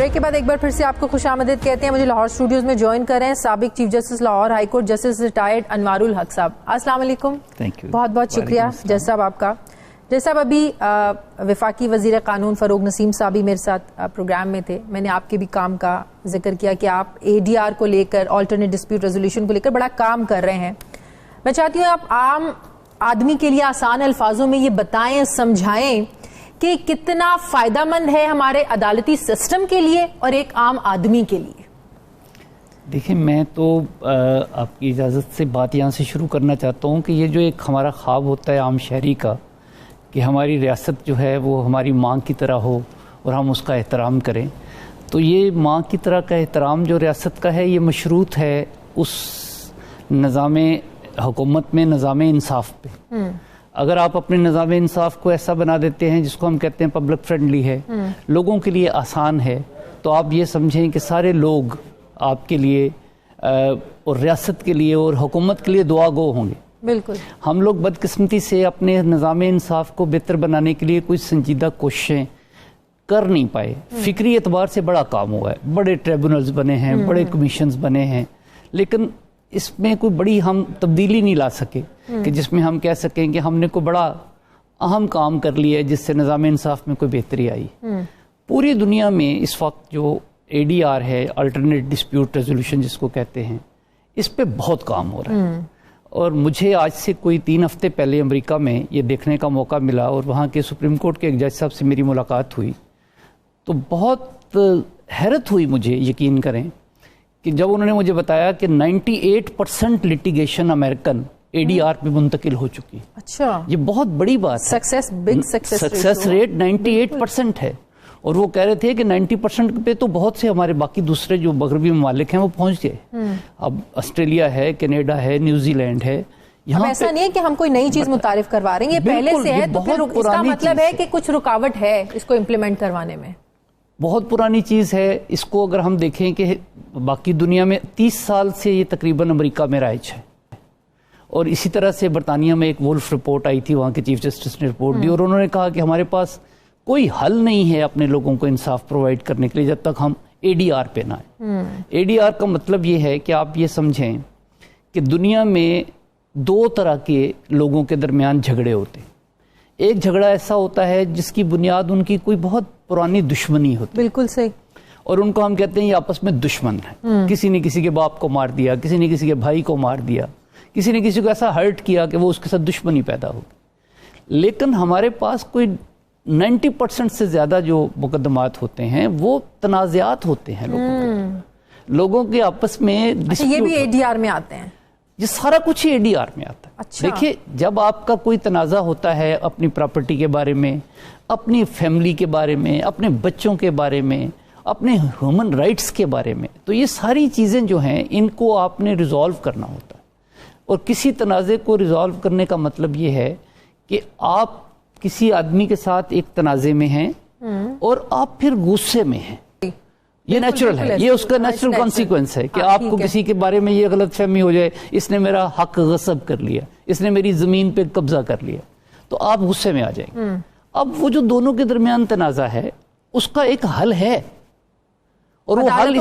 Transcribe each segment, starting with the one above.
Break کے بعد ایک بار پھر سے آپ کو خوش آمدید کہتے ہیں. مجھے لاہور اسٹوڈیوز میں جوائن کر رہے ہیں سابق chief justice Lahore high court justice retired Anwar ul-Haq صاحب. السلام علیکم. بہت بہت شکریہ جج صاحب آپ کا. جج صاحب ابھی وفاقی وزیر قانون فروغ نسیم صاحب بھی میرے ساتھ پروگرام میں تھے. میں نے آپ کے بھی کام کا ذکر کیا کہ آپ ADR کو لے کر آلٹرنیٹ ڈسپیوٹ ریزولوشن کو لے کر بڑا کام کر رہے ہیں. میں چاہتی ہوں آپ عام آدمی کے لیے آسان الفاظوں میں یہ بتائیں سمجھائیں کہ کتنا فائدہ مند ہے ہمارے عدالتی سسٹم کے لیے اور ایک عام آدمی کے لیے. دیکھیں میں تو آپ کی اجازت سے بات یہاں سے شروع کرنا چاہتا ہوں کہ یہ جو ایک ہمارا خواب ہوتا ہے عام شہری کا کہ ہماری ریاست جو ہے وہ ہماری ماں کی طرح ہو اور ہم اس کا احترام کریں، تو یہ ماں کی طرح کا احترام جو ریاست کا ہے یہ مشروط ہے اس نظام حکومت میں نظام انصاف پہ. اگر آپ اپنے نظام انصاف کو ایسا بنا دیتے ہیں جس کو ہم کہتے ہیں پبلک فرینڈلی ہے، لوگوں کے لیے آسان ہے، تو آپ یہ سمجھیں کہ سارے لوگ آپ کے لیے اور ریاست کے لیے اور حکومت کے لیے دعا گو ہوں گے. بالکل. ہم لوگ بدقسمتی سے اپنے نظام انصاف کو بہتر بنانے کے لیے کوئی سنجیدہ کوششیں کر نہیں پائے. فکری اعتبار سے بڑا کام ہوا ہے، بڑے ٹریبونلز بنے ہیں، بڑے کمیشنز بنے ہیں، لیکن اس میں کوئی بڑی ہم تبدیلی نہیں لا سکے کہ جس میں ہم کہہ سکیں کہ ہم نے کوئی بڑا اہم کام کر لیا ہے جس سے نظام انصاف میں کوئی بہتری آئی. پوری دنیا میں اس وقت جو ADR ہے آلٹرنیٹ ڈسپیوٹ ریزولوشن جس کو کہتے ہیں، اس پہ بہت کام ہو رہا ہے. اور مجھے آج سے کوئی 3 ہفتے پہلے امریکہ میں یہ دیکھنے کا موقع ملا اور وہاں کے سپریم کورٹ کے ایک جج صاحب سے میری ملاقات ہوئی تو بہت حیرت ہوئی مجھے، یقین کریں کہ جب انہوں نے مجھے بتایا کہ 98% لٹیگیشن امریکن ADR پہ منتقل ہو چکی. اچھا، یہ بہت بڑی بات ہے. سکسیس ریٹ 98% ہے. اور وہ کہہ رہے تھے کہ 90% پہ تو بہت سے ہمارے باقی دوسرے جو مغربی ممالک ہیں وہ پہنچ گئے. اب آسٹریلیا ہے، کینیڈا ہے، نیوزی لینڈ ہے. یہاں ایسا نہیں ہے کہ ہم کوئی نئی چیز متعارف کروا رہے ہیں، یہ پہلے سے ہے، تو پھر اس کا مطلب ہے کہ کچھ رکاوٹ ہے اس کو امپلیمنٹ کروانے میں. بہت پرانی چیز ہے. اس کو اگر ہم دیکھیں کہ باقی دنیا میں 30 سال سے یہ تقریباً امریکہ میں رائج ہے. اور اسی طرح سے برطانیہ میں ایک وولف رپورٹ آئی تھی، وہاں کے چیف جسٹس نے رپورٹ دی اور انہوں نے کہا کہ ہمارے پاس کوئی حل نہیں ہے اپنے لوگوں کو انصاف پرووائڈ کرنے کے لیے جب تک ہم ADR پہ نہ آئیں. ADR کا مطلب یہ ہے کہ آپ یہ سمجھیں کہ دنیا میں 2 طرح کے لوگوں کے درمیان جھگڑے ہوتے ہیں. ایک جھگڑا ایسا ہوتا ہے جس کی بنیاد ان کی کوئی بہت پرانی دشمنی ہوتی ہے. بالکل صحیح. اور ان کو ہم کہتے ہیں یہ آپس میں دشمن ہے. کسی نے کسی کے باپ کو مار دیا، کسی نے کسی کے بھائی کو مار دیا، کسی نے کسی کو ایسا ہرٹ کیا کہ وہ اس کے ساتھ دشمنی پیدا ہوگی. لیکن ہمارے پاس کوئی 90% سے زیادہ جو مقدمات ہوتے ہیں وہ تنازعات ہوتے ہیں لوگوں کے آپس میں. یہ بھی ADR میں آتے ہیں؟ یہ سارا کچھ ہی ADR میں آتا ہے. اچھا. دیکھیے جب آپ کا کوئی تنازع ہوتا ہے اپنی پراپرٹی کے بارے میں، اپنی فیملی کے بارے میں، اپنے بچوں کے بارے میں، اپنے ہیومن رائٹس کے بارے میں، تو یہ ساری چیزیں جو ہیں ان کو آپ نے ریزالو کرنا ہوتا ہے. اور کسی تنازع کو ریزالو کرنے کا مطلب یہ ہے کہ آپ کسی آدمی کے ساتھ ایک تنازع میں ہیں اور آپ پھر غصے میں ہیں. یہ نیچرل ہے، یہ اس کا نیچرل کانسیکوینس ہے کہ آپ کو کسی کے بارے میں یہ غلط فہمی ہو جائے، اس نے میرا حق غصب کر لیا، اس نے میری زمین پہ قبضہ کر لیا، تو آپ غصے میں آ جائیں گے. اب وہ جو دونوں کے درمیان تنازع ہے اس کا ایک حل ہے اور وہ حل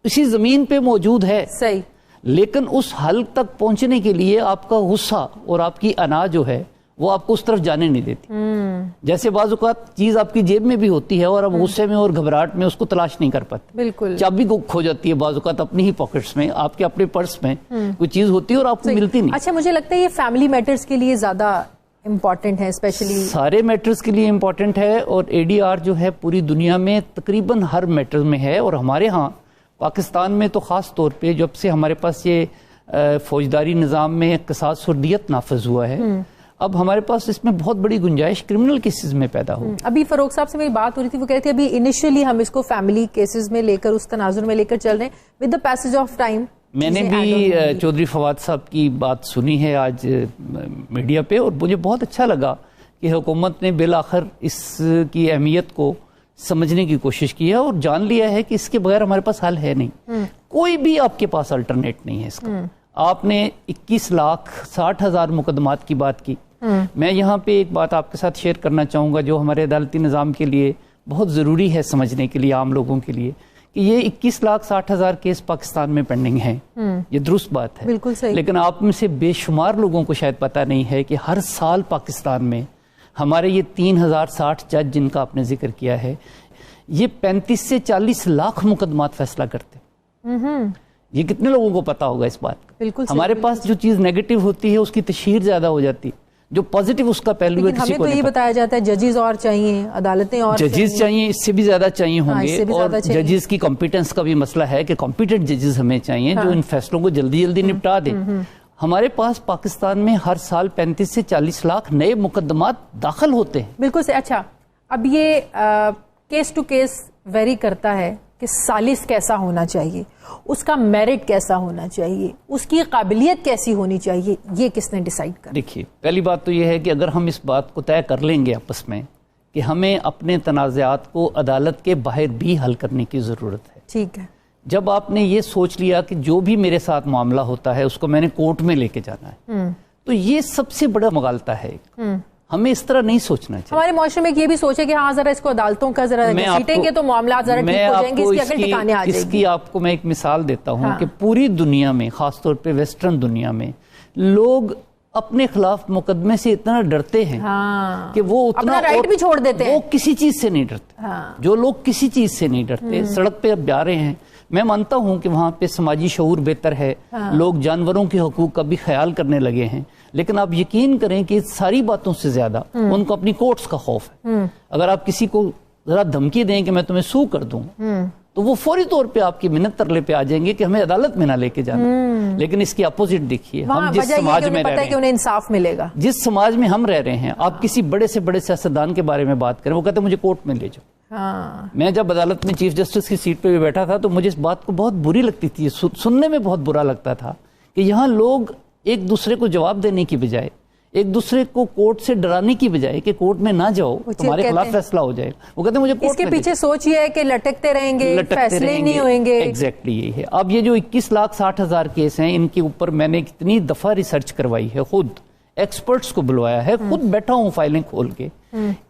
اسی زمین پہ موجود ہے. صحیح. لیکن اس حل تک پہنچنے کے لیے آپ کا غصہ اور آپ کی انا جو ہے وہ آپ کو اس طرف جانے نہیں دیتی. جیسے بعض اوقات چیز آپ کی جیب میں بھی ہوتی ہے اور اب غصے میں اور گھبراہٹ میں اس کو تلاش نہیں کر پاتے. بالکل. چابی کو کھو جاتی ہے بعض اوقات اپنی ہی پاکٹس میں، آپ کے اپنے پرس میں کوئی چیز ہوتی ہے اور آپ کو ملتی نہیں. اچھا، مجھے لگتا ہے یہ فیملی میٹرز کے لیے زیادہ امپورٹنٹ ہے، اسپیشلی سارے میٹرز کے لیے امپورٹنٹ ہے. اور ADR جو ہے پوری دنیا میں تقریباً ہر میٹر میں ہے. اور ہمارے ہاں پاکستان میں تو خاص طور پہ جب سے ہمارے پاس یہ فوجداری نظام میں قصاص اور دیت نافذ ہوا ہے، اب ہمارے پاس اس میں بہت بڑی گنجائش کرمنل کیسز میں پیدا ہو. ابھی فروغ صاحب سے میری بات ہو رہی تھی، وہ کہہ رہے تھے ابھی انیشیلی ہم اس کو فیملی کیسز میں لے کر اس تناظر میں لے کر چل رہے ہیں with the passage of time. میں نے بھی چودھری فواد صاحب کی بات سنی ہے آج میڈیا پہ اور مجھے بہت اچھا لگا کہ حکومت نے بالآخر اس کی اہمیت کو سمجھنے کی کوشش کی ہے اور جان لیا ہے کہ اس کے بغیر ہمارے پاس حل ہے نہیں. کوئی بھی آپ کے پاس الٹرنیٹ نہیں ہے اس کا. آپ نے 21,60,000 مقدمات کی بات کی. میں یہاں پہ ایک بات آپ کے ساتھ شیئر کرنا چاہوں گا جو ہمارے عدالتی نظام کے لیے بہت ضروری ہے سمجھنے کے لیے عام لوگوں کے لیے کہ یہ 21,60,000 کیس پاکستان میں پینڈنگ ہیں. یہ درست بات ہے, بالکل صحیح. لیکن آپ میں سے بے شمار لوگوں کو شاید پتہ نہیں ہے کہ ہر سال پاکستان میں ہمارے یہ 3,060 جج جن کا آپ نے ذکر کیا ہے, یہ 35 سے 40 لاکھ مقدمات فیصلہ کرتے. یہ کتنے لوگوں کو پتا ہوگا اس بات کا؟ بالکل. ہمارے پاس جو چیز نیگیٹو ہوتی ہے اس کی تشہیر زیادہ ہو جاتی, جو پازیٹیو اس کا پہلو ہے کسی کو نہیں. ہمیں تو یہ بتایا جاتا ہے ججز اور چاہیے, عدالتیں اور ججز چاہیے, اس سے بھی زیادہ چاہیے ہوں گے, اور ججز کی کمپیٹنس کا بھی مسئلہ ہے کہ کمپیٹنٹ ججز ہمیں چاہیے جو ان فیصلوں کو جلدی جلدی نپٹا دیں. ہمارے پاس پاکستان میں ہر سال 35 سے 40 لاکھ نئے مقدمات داخل ہوتے ہیں. بالکل سے. اچھا, اب یہ کیس ٹو کیس ویری کرتا ہے کہ سالس کیسا ہونا چاہیے, اس کا میرٹ کیسا ہونا چاہیے, اس کی قابلیت کیسی ہونی چاہیے, یہ کس نے ڈیسائیڈ کرنا؟ دیکھیے, پہلی بات تو یہ ہے کہ اگر ہم اس بات کو طے کر لیں گے آپس میں کہ ہمیں اپنے تنازعات کو عدالت کے باہر بھی حل کرنے کی ضرورت ہے. ٹھیک ہے. جب آپ نے یہ سوچ لیا کہ جو بھی میرے ساتھ معاملہ ہوتا ہے اس کو میں نے کورٹ میں لے کے جانا ہے, تو یہ سب سے بڑا مغالطہ ہے. ہمیں اس طرح نہیں سوچنا چاہیے. ہمارے معاشرے میں یہ بھی سوچے کہ ہاں ذرا اس کو عدالتوں کا ذرا گھسیٹیں گے تو معاملات ذرا ٹھیک ہو جائیں گے, اس کی عقل ٹھکانے آ جائے گی. اس کی آپ کو میں ایک مثال دیتا ہوں کہ پوری دنیا میں, خاص طور پہ ویسٹرن دنیا میں, لوگ اپنے خلاف مقدمے سے اتنا ڈرتے ہیں کہ وہ اتنا رائٹ بھی چھوڑ دیتے ہیں. وہ کسی چیز سے نہیں ڈرتے. جو لوگ کسی چیز سے نہیں ڈرتے, سڑک پہ اب جا رہے ہیں. میں مانتا ہوں کہ وہاں پہ سماجی شعور بہتر ہے, لوگ جانوروں کے حقوق کا بھی خیال کرنے لگے ہیں, لیکن آپ یقین کریں کہ ساری باتوں سے زیادہ ان کو اپنی کورٹس کا خوف ہے. اگر آپ کسی کو ذرا دھمکی دیں کہ میں تمہیں سو کر دوں تو وہ فوری طور پہ آپ کی منت ترلے پہ آ جائیں گے کہ ہمیں عدالت میں نہ لے کے جانا. لیکن اس کی اپوزٹ دیکھیے, ہم جس سماج میں رہ رہے ہیں, انہیں انصاف ملے گا. جس سماج میں ہم رہ رہے ہیں, آپ کسی بڑے سے بڑے سیاستدان کے بارے میں بات کریں, وہ کہتے ہیں مجھے کورٹ میں لے جاؤ. میں جب عدالت میں چیف جسٹس کی سیٹ پہ بھی بیٹھا تھا تو مجھے اس بات کو بہت بری لگتی تھی, سننے میں بہت برا لگتا تھا کہ یہاں لوگ ایک دوسرے کو جواب دینے کی بجائے, ایک دوسرے کو کورٹ سے ڈرانے کی بجائے کہ کورٹ میں نہ جاؤ تمہارے خلاف فیصلہ ہو جائے گا, وہ کہتے ہیں مجھے کورٹ. اس کے پیچھے سوچ یہ ہے کہ لٹکتے رہیں گے, فیصلے نہیں ہوئیں گے. ایگزیکٹلی یہی ہے. اب یہ جو 21,60,000 کیس ہیں, ان کے اوپر میں نے کتنی دفعہ ریسرچ کروائی ہے, خود ایکسپرٹس کو بلوایا ہے, خود بیٹھا ہوں فائلیں کھول کے.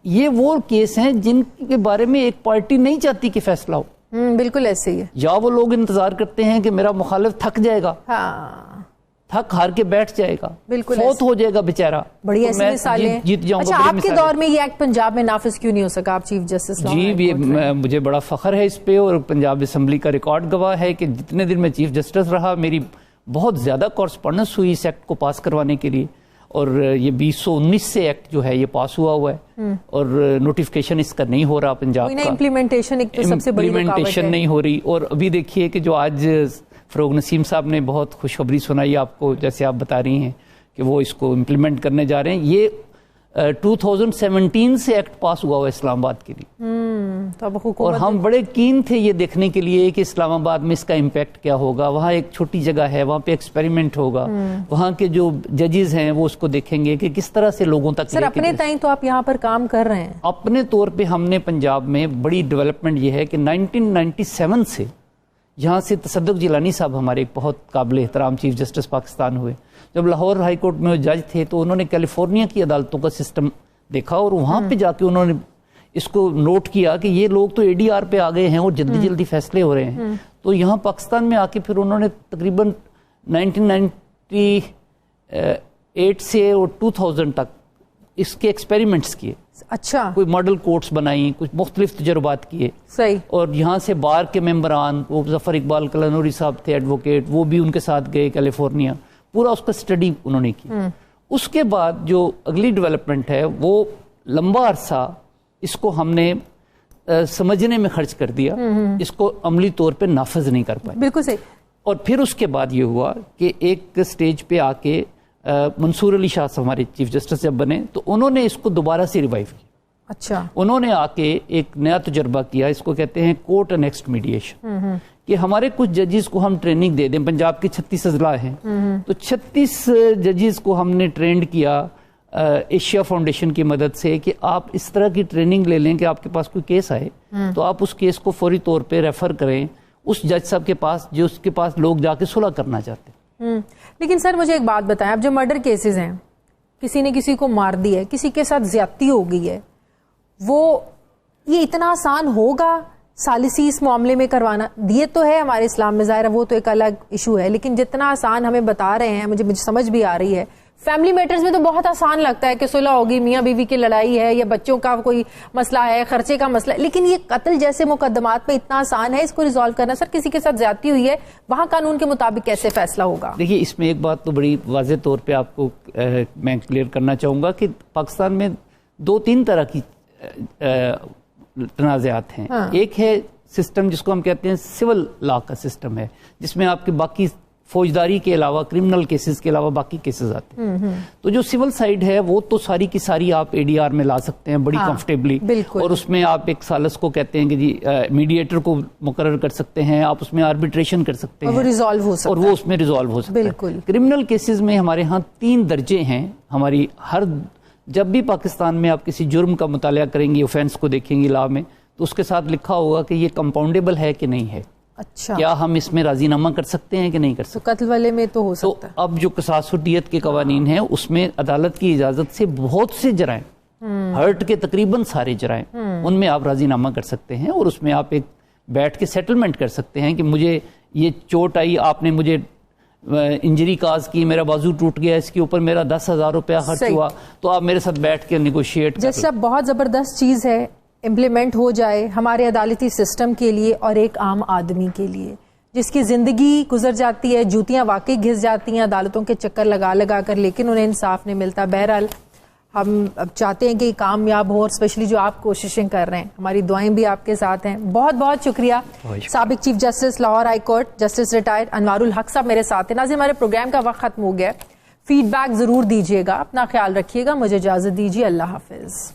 یہ وہ کیس ہیں جن کے بارے میں ایک پارٹی نہیں چاہتی کہ فیصلہ ہو. بالکل ایسے ہی ہے. یا وہ لوگ انتظار کرتے ہیں کہ میرا مخالف تھک جائے گا, تھک ہار کے بیٹھ جائے گا, فوت ہو جائے گا بیچارہ. بڑی ایسی مثالیں. اچھا, آپ کے دور میں یہ ایکٹ پنجاب میں نافذ کیوں نہیں ہو سکا؟ آپ چیف جسٹس. جی, مجھے بڑا فخر ہے اس پہ, اور پنجاب اسمبلی کا ریکارڈ گواہ ہے کہ جتنے دن میں چیف جسٹس رہا میری بہت زیادہ کورسپونڈنس ہوئی اس ایکٹ کو پاس کروانے کے لیے. اور یہ 2019 سے ایکٹ جو ہے یہ پاس ہوا ہے, اور نوٹیفکیشن اس کا نہیں ہو رہا پنجاب کا. امپلیمنٹیشن نہیں ہو رہی. اور ابھی دیکھیے کہ جو آج فروغ نسیم صاحب نے بہت خوشخبری سنائی آپ کو, جیسے آپ بتا رہی ہیں کہ وہ اس کو امپلیمنٹ کرنے جا رہے ہیں. یہ 2017 سے ایکٹ پاس ہوا اسلام آباد کے لیے, اور ہم بڑے کین تھے یہ دیکھنے کے لیے کہ اسلام آباد میں اس کا امپیکٹ کیا ہوگا. وہاں ایک چھوٹی جگہ ہے, وہاں پہ ایکسپیریمنٹ ہوگا, وہاں کے جو ججز ہیں وہ اس کو دیکھیں گے کہ کس طرح سے لوگوں تک. سر, اپنے تائیں تو آپ یہاں پر کام کر رہے ہیں. اپنے طور پہ ہم نے پنجاب میں بڑی ڈیولپمنٹ یہ ہے کہ 1997 سے یہاں سے تصدق جیلانی صاحب ہمارے ایک بہت قابل احترام چیف جسٹس پاکستان ہوئے. جب لاہور ہائی کورٹ میں جج تھے تو انہوں نے کیلیفورنیا کی عدالتوں کا سسٹم دیکھا, اور وہاں پہ جا کے انہوں نے اس کو نوٹ کیا کہ یہ لوگ تو ADR پہ آ گئے ہیں اور جلدی جلدی فیصلے ہو رہے ہیں. تو یہاں پاکستان میں آ کے پھر انہوں نے تقریباً 1998 سے اور 2000 تک اس کے ایکسپیریمنٹس کیے. اچھا, کوئی ماڈل کورٹس بنائی, کچھ مختلف تجربات کیے. صحیح. اور یہاں سے بار کے ممبران, وہ ظفر اقبال کلانوری صاحب تھے ایڈوکیٹ, وہ بھی ان کے ساتھ گئے کیلیفورنیا, پورا اس کا اسٹڈی انہوں نے کی. اس کے بعد جو اگلی ڈیولپمنٹ ہے وہ لمبا عرصہ اس کو ہم نے سمجھنے میں خرچ کر دیا, اس کو عملی طور پہ نافذ نہیں کر پائے. بالکل صحیح. اور پھر اس کے بعد یہ ہوا کہ ایک سٹیج پہ آ کے منصور علی شاہ ہمارے چیف جسٹس جب بنے تو انہوں نے اس کو دوبارہ سے ریوائیو کیا. اچھا. انہوں نے آ کے ایک نیا تجربہ کیا, اس کو کہتے ہیں کورٹ انیکسٹ میڈیشن, کہ ہمارے کچھ ججز کو ہم ٹریننگ دے دیں. پنجاب کی 36 اضلاع ہیں, تو 36 ججز کو ہم نے ٹرینڈ کیا ایشیا فاؤنڈیشن کی مدد سے کہ آپ اس طرح کی ٹریننگ لے لیں کہ آپ کے پاس کوئی کیس آئے تو آپ اس کیس کو فوری طور پہ ریفر کریں اس جج صاحب کے پاس جو اس کے پاس لوگ جا کے صلح کرنا چاہتے ہیں. لیکن سر مجھے ایک بات بتائیں, اب جو مرڈر کیسز ہیں, کسی نے کسی کو مار دی ہے, کسی کے ساتھ زیادتی ہو گئی ہے, وہ یہ اتنا آسان ہوگا ثالثی اس معاملے میں کروانا؟ دیت تو ہے ہمارے اسلام میں، ظاہر ہے وہ تو ایک الگ ایشو ہے، لیکن جتنا آسان ہمیں بتا رہے ہیں مجھے سمجھ بھی آ رہی ہے. فیملی میٹرز میں تو بہت آسان لگتا ہے کہ صلح ہوگی، میاں بیوی کی لڑائی ہے یا بچوں کا کوئی مسئلہ ہے، خرچے کا مسئلہ ہے، لیکن یہ قتل جیسے مقدمات میں اتنا آسان ہے اس کو ریزالو کرنا. سر کسی کے ساتھ زیادتی ہوئی ہے، وہاں قانون کے مطابق کیسے فیصلہ ہوگا؟ دیکھیے اس میں ایک بات تو بڑی واضح طور پہ آپ کو میں کلیئر کرنا چاہوں گا کہ پاکستان میں 2-3 طرح کی تنازعات ہیں. ایک ہے سسٹم جس کو ہم کہتے ہیں سول لا کا سسٹم ہے، جس میں آپ کے باقی فوجداری کے علاوہ کرمنل کیسز کے علاوہ باقی کیسز آتے ہیں. تو جو سول سائیڈ ہے وہ تو ساری کی ساری آپ ADR میں لا سکتے ہیں بڑی کمفرٹیبلی، اور اس میں آپ ایک سالس کو کہتے ہیں کہ جی میڈیٹر کو مقرر کر سکتے ہیں، آپ اس میں آربیٹریشن کر سکتے ہیں اور وہ ریزالو ہو سکتا ہے، اور وہ اس میں ریزالو ہو سکتا ہے. بالکل. کرمنل کیسز میں ہمارے ہاں 3 درجے ہیں. ہماری جب بھی پاکستان میں آپ کسی جرم کا مطالعہ کریں گے، اوفینس کو دیکھیں گے لا میں، تو اس کے ساتھ لکھا ہوگا کہ یہ کمپاؤنڈیبل ہے کہ نہیں ہے. اچھا، کیا ہم اس میں راضی نامہ کر سکتے ہیں کہ نہیں کر سکتے؟ قتل والے میں تو ہو سکتا ہے. تو اب جو قصاص و دیت کے قوانین ہیں اس میں عدالت کی اجازت سے بہت سے جرائم، ہرٹ کے تقریباً سارے جرائم، ان میں آپ راضی نامہ کر سکتے ہیں، اور اس میں آپ ایک بیٹھ کے سیٹلمنٹ کر سکتے ہیں کہ مجھے یہ چوٹ آئی، آپ نے مجھے انجری کاز کی، میرا بازو ٹوٹ گیا، اس کے اوپر میرا 10,000 روپیہ خرچ ہوا، تو آپ میرے ساتھ بیٹھ کے نیگوشیٹ. جیسا بہت زبردست چیز ہے، امپلیمنٹ ہو جائے ہمارے عدالتی سسٹم کے لیے اور ایک عام آدمی کے لیے جس کی زندگی گزر جاتی ہے، جوتیاں واقعی گھس جاتی ہیں عدالتوں کے چکر لگا کر، لیکن انہیں انصاف نہیں ملتا. بہرحال ہم اب چاہتے ہیں کہ کامیاب ہو، اور اسپیشلی جو آپ کوششیں کر رہے ہیں، ہماری دعائیں بھی آپ کے ساتھ ہیں. بہت بہت شکریہ. سابق chief justice Lahore high court justice retired Anwar ul-Haq صاحب میرے ساتھ ہیں. ناظرین ہمارے پروگرام کا وقت ختم ہو گیا. فیڈ بیک ضرور دیجیے گا، اپنا خیال رکھیے گا. مجھے اجازت دیجیے، اللہ حافظ.